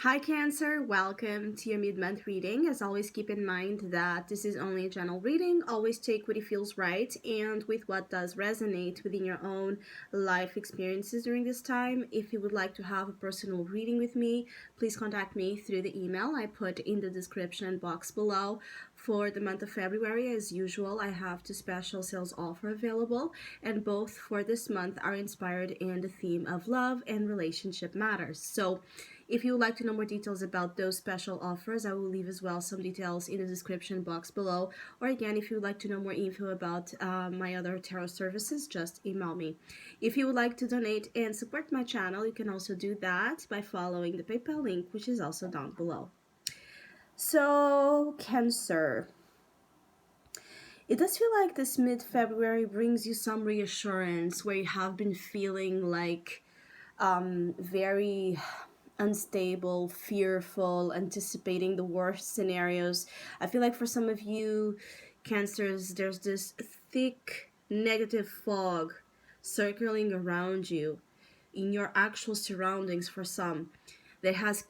Hi Cancer, welcome to your mid-month reading. As always, keep in mind that this is only a general reading. Always take what it feels right and with what does resonate within your own life experiences during this time. If you would like to have a personal reading with me, please contact me through the email I put in the description box below. For the month of February, as usual, I have two special sales offer available, and both for this month are inspired in the theme of love and relationship matters. So if you would like to know more details about those special offers, I will leave as well some details in the description box below. Or again, if you would like to know more info about my other tarot services, just email me. If you would like to donate and support my channel, you can also do that by following the PayPal link, which is also down below. So, Cancer. It does feel like this mid-February brings you some reassurance where you have been feeling like very unstable, fearful, anticipating the worst scenarios. I feel like for some of you Cancers, there's this thick negative fog circling around you in your actual surroundings for some that has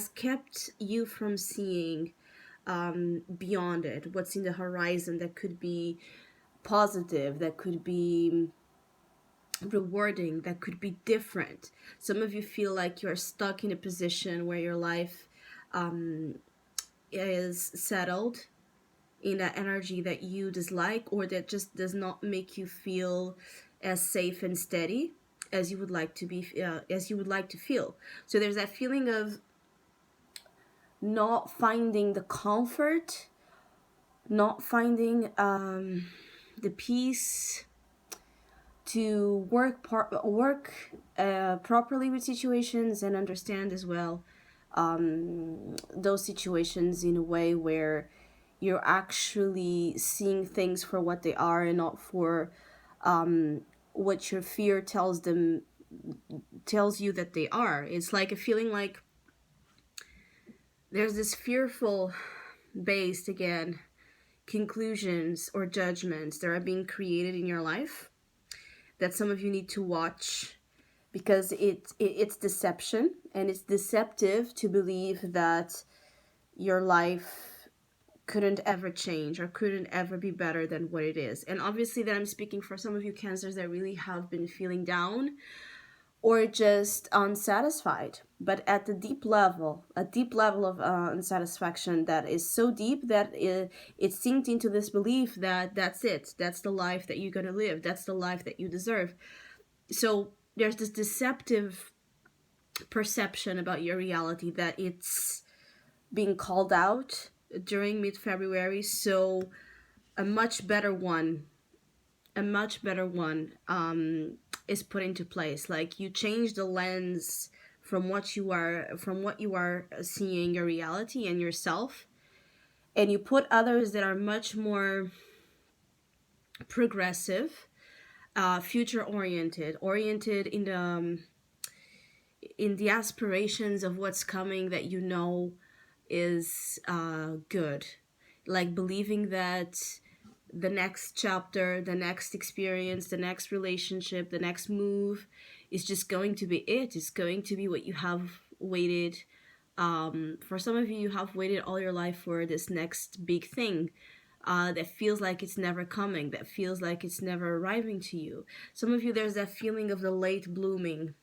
kept you from seeing beyond it, what's in the horizon that could be positive, that could be rewarding, that could be different. Some of you feel like you're stuck in a position where your life is settled in that energy that you dislike, or that just does not make you feel as safe and steady as you would like to be, as you would like to feel. So there's that feeling of not finding the comfort, not finding the peace to work properly with situations, and understand as well those situations in a way where you're actually seeing things for what they are and not for what your fear tells you that they are. It's like a feeling like there's this fearful based, again, conclusions or judgments that are being created in your life that some of you need to watch, because it's deception, and it's deceptive to believe that your life couldn't ever change or couldn't ever be better than what it is. And obviously that I'm speaking for some of you Cancers that really have been feeling down or just unsatisfied, but at the deep level, a deep level of unsatisfaction that is so deep that it's sinked into this belief that that's it, that's the life that you're going to live, that's the life that you deserve. So there's this deceptive perception about your reality that it's being called out during mid-February. So a much better one is put into place. Like, you change the lens from what you are seeing your reality and yourself, and you put others that are much more progressive, future oriented in the aspirations of what's coming, that you know is good. Like believing that the next chapter, the next experience, the next relationship, the next move is just going to be it. It's going to be what you have waited. For some of you, you have waited all your life for this next big thing that feels like it's never coming, that feels like it's never arriving to you. Some of you, there's that feeling of the late blooming.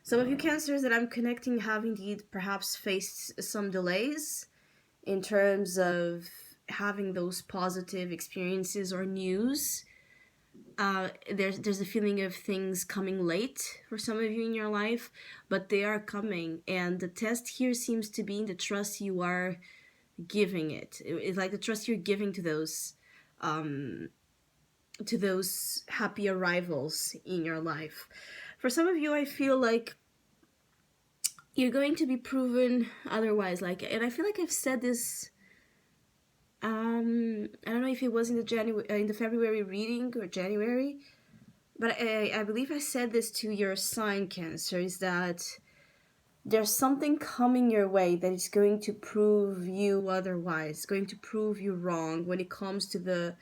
Some of you Cancers that I'm connecting have indeed perhaps faced some delays in terms of having those positive experiences or news. There's a feeling of things coming late for some of you in your life, but they are coming, and the test here seems to be in the trust you are giving it. It's like the trust you're giving to those happy arrivals in your life. For some of you, I feel like you're going to be proven otherwise. Like, and I feel like I've said this. I don't know if it was in the February reading or January, but I believe I said this to your sign, Cancer, is that there's something coming your way that is going to prove you otherwise, going to prove you wrong when it comes to the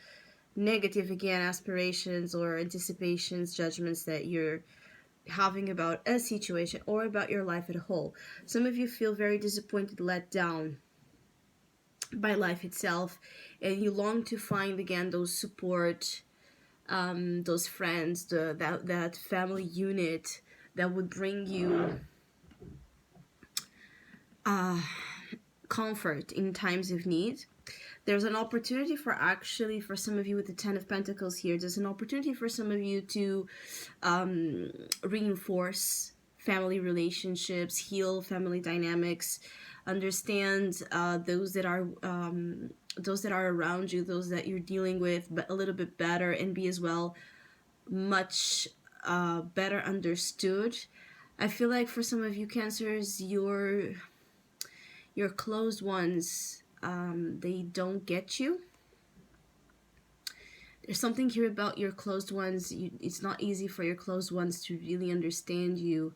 negative, again, aspirations or anticipations, judgments that you're having about a situation or about your life as a whole. Some of you feel very disappointed, let down by life itself, and you long to find again those support, those friends, that family unit that would bring you comfort in times of need. There's an opportunity for, actually, for some of you with the Ten of Pentacles here, there's an opportunity for some of you to reinforce family relationships, heal family dynamics, understand those that are around you, those that you're dealing with, but a little bit better, and be as well much better understood. I feel like for some of you Cancers, your closed ones, they don't get you. There's something here about your closed ones. It's not easy for your closed ones to really understand you.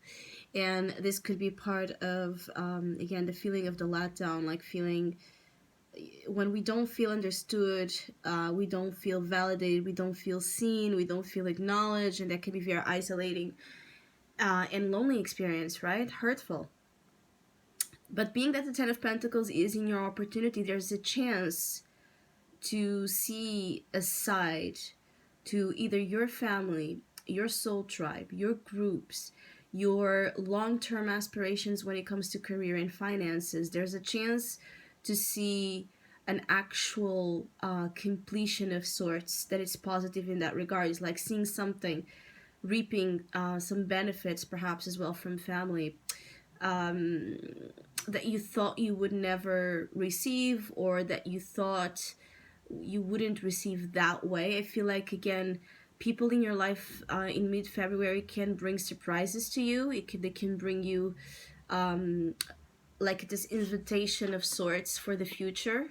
And this could be part of, again, the feeling of the letdown, like feeling when we don't feel understood, we don't feel validated, we don't feel seen, we don't feel acknowledged, and that can be very isolating and lonely experience, right? Hurtful. But being that the Ten of Pentacles is in your opportunity, there's a chance to see a side to either your family, your soul tribe, your groups, your long-term aspirations when it comes to career and finances. There's a chance to see an actual completion of sorts that is positive in that regard. It's like seeing something, reaping some benefits perhaps as well from family that you thought you would never receive, or that you thought you wouldn't receive that way. I feel like, again, people in your life in mid-February can bring surprises to you. They can bring you like this invitation of sorts for the future.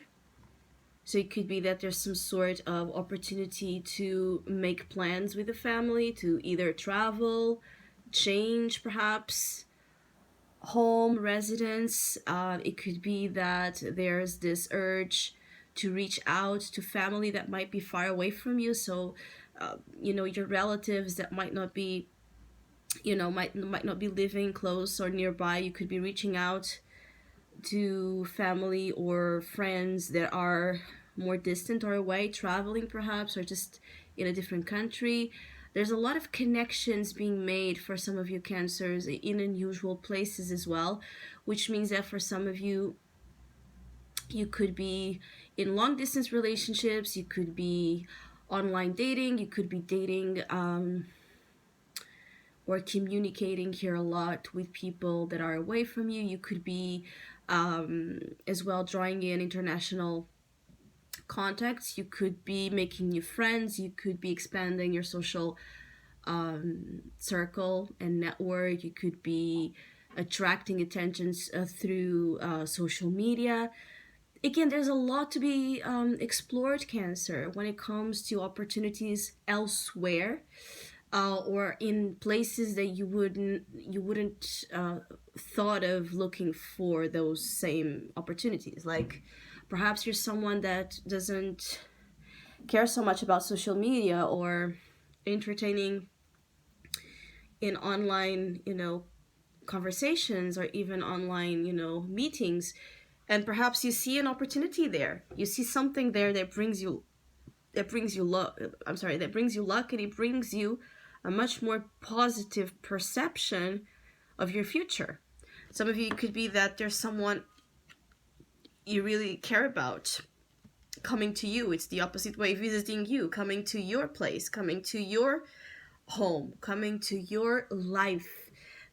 So it could be that there's some sort of opportunity to make plans with the family, to either travel, change perhaps, home, residence. It could be that there's this urge to reach out to family that might be far away from you. So, your relatives that might not be, might not be living close or nearby. You could be reaching out to family or friends that are more distant or away, traveling perhaps, or just in a different country. There's a lot of connections being made for some of you Cancers in unusual places as well, which means that for some of you, you could be in long distance relationships, you could be online dating, you could be dating or communicating here a lot with people that are away from you. You could be as well drawing in international contacts. You could be making new friends. You could be expanding your social circle and network. You could be attracting attentions through social media. Again, there's a lot to be explored, Cancer, when it comes to opportunities elsewhere. Or in places that you wouldn't thought of looking for those same opportunities. Like perhaps you're someone that doesn't care so much about social media or entertaining in online, conversations, or even online, meetings, and perhaps you see an opportunity there. You see something there that brings you luck. That brings you luck, and it brings you a much more positive perception of your future. Some of you, it could be that there's someone you really care about coming to you. It's the opposite way, visiting you, coming to your place, coming to your home, coming to your life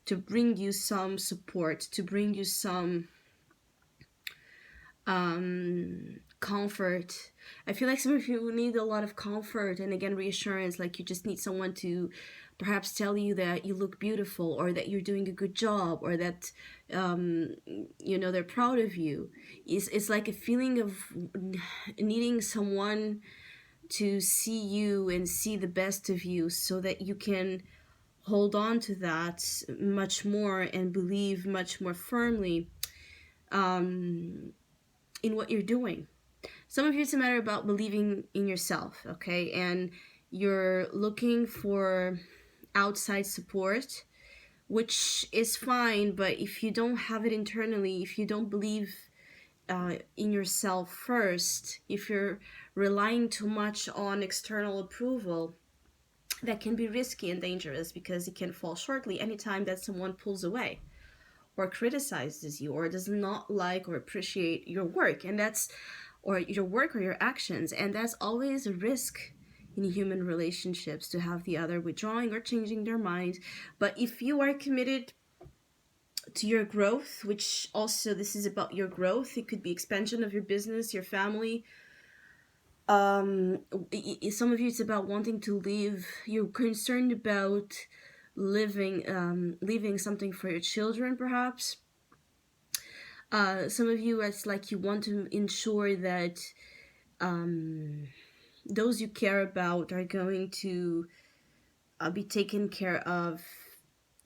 to bring you some support, to bring you some comfort. I feel like some of you need a lot of comfort and, again, reassurance. Like you just need someone to perhaps tell you that you look beautiful, or that you're doing a good job, or that they're proud of you. It's like a feeling of needing someone to see you and see the best of you, so that you can hold on to that much more and believe much more firmly in what you're doing. Some of you, it's a matter about believing in yourself, okay? And you're looking for outside support. which is fine. But if you don't have it internally, if you don't believe in yourself first, if you're relying too much on external approval, that can be risky and dangerous, because it can fall shortly anytime that someone pulls away or criticizes you or does not like or appreciate your work. And that's, or your work or your actions. And that's always a risk in human relationships, to have the other withdrawing or changing their mind. But if you are committed to your growth, which also this is about your growth, it could be expansion of your business, your family. Some of you, it's about wanting to live. You're concerned about leaving something for your children, perhaps. Some of you, it's like you want to ensure that those you care about are going to be taken care of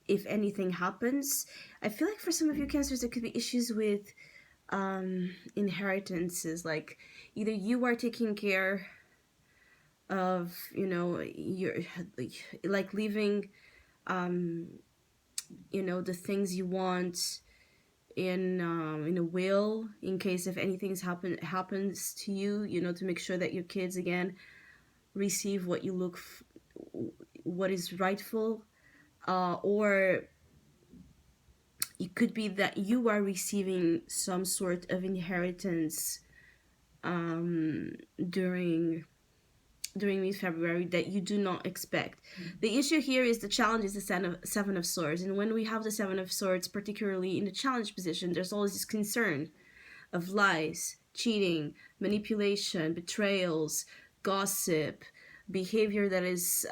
if anything happens. I feel like for some of you cancers, there could be issues with inheritances. Like either you are taking care of, your, like leaving, the things you want in a will, in case if anything's happens to you, to make sure that your kids again receive what is rightful, or it could be that you are receiving some sort of inheritance during mid-February that you do not expect. The issue here is, the challenge is the Seven of Swords. And when we have the Seven of Swords, particularly in the challenge position, there's always this concern of lies, cheating, manipulation, betrayals, gossip, behavior that is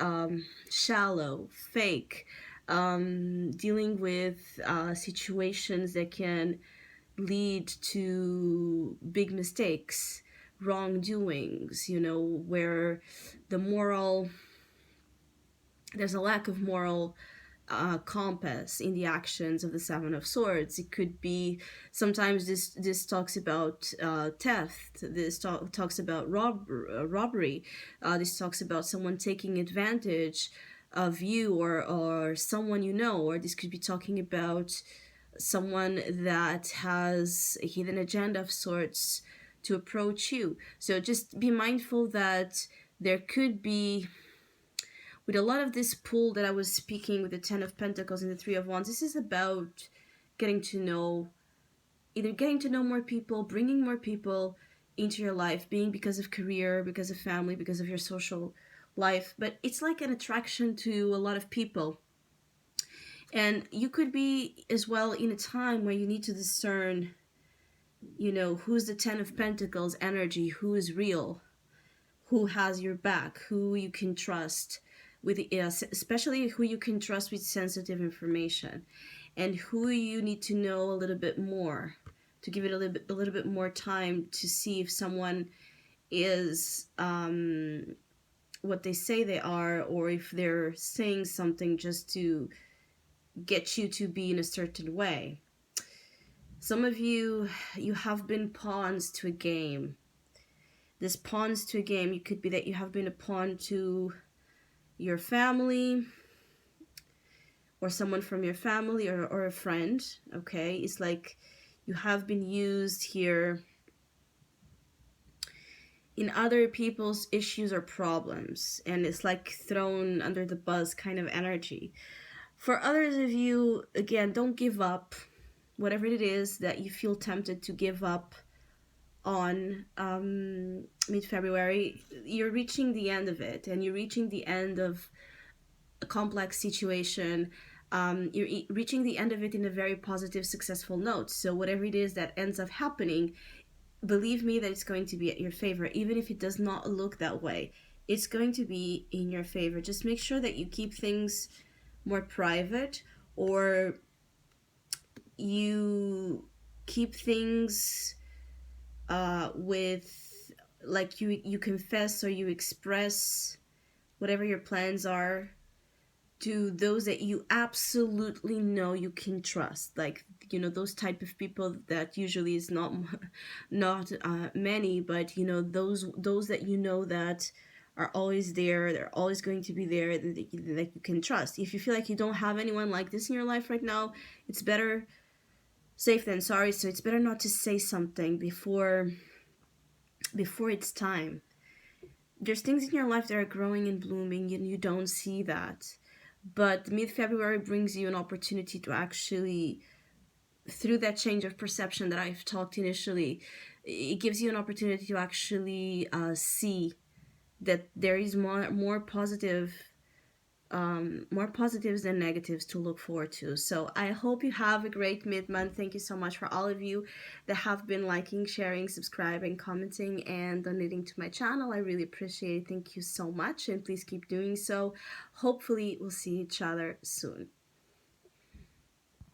shallow, fake, dealing with situations that can lead to big mistakes, wrongdoings, where there's a lack of moral compass in the actions of the Seven of Swords. It could be, sometimes this talks about theft, this talks about robbery, this talks about someone taking advantage of you or someone, or this could be talking about someone that has a hidden agenda of sorts to approach you. So just be mindful that there could be, with a lot of this pull that I was speaking with the Ten of Pentacles and the Three of Wands, this is about getting to know more people, bringing more people into your life, being because of career, because of family, because of your social life. But it's like an attraction to a lot of people. And you could be as well in a time where you need to discern, who's the Ten of Pentacles energy, who is real, who has your back, who you can trust with, especially who you can trust with sensitive information, and who you need to know a little bit more, to give it a little bit more time to see if someone is what they say they are, or if they're saying something just to get you to be in a certain way. Some of you have been pawns to a game. This pawns to a game, it could be that you have been a pawn to your family, or someone from your family, or a friend, okay? It's like you have been used here in other people's issues or problems, and it's like thrown under the bus kind of energy. For others of you, again, don't give up. Whatever it is that you feel tempted to give up on mid-February, you're reaching the end of it, and you're reaching the end of a complex situation. You're reaching the end of it in a very positive, successful note. So whatever it is that ends up happening, believe me that it's going to be at your favor. Even if it does not look that way, it's going to be in your favor. Just make sure that you keep things more private, or you keep things with, like, you confess or you express whatever your plans are to those that you absolutely know you can trust. Like, those type of people that usually is not many, but those that that are always there. They're always going to be there, that you can trust. If you feel like you don't have anyone like this in your life right now, it's better safe than sorry. So it's better not to say something before it's time. There's things in your life that are growing and blooming, and you don't see that. But mid February brings you an opportunity to actually, through that change of perception that I've talked initially, it gives you an opportunity to actually see that there is more positive, more positives than negatives to look forward to. So I hope you have a great mid month. Thank you so much for all of you that have been liking, sharing, subscribing, commenting, and donating to my channel. I really appreciate it. Thank you so much, and please keep doing so. Hopefully, we'll see each other soon.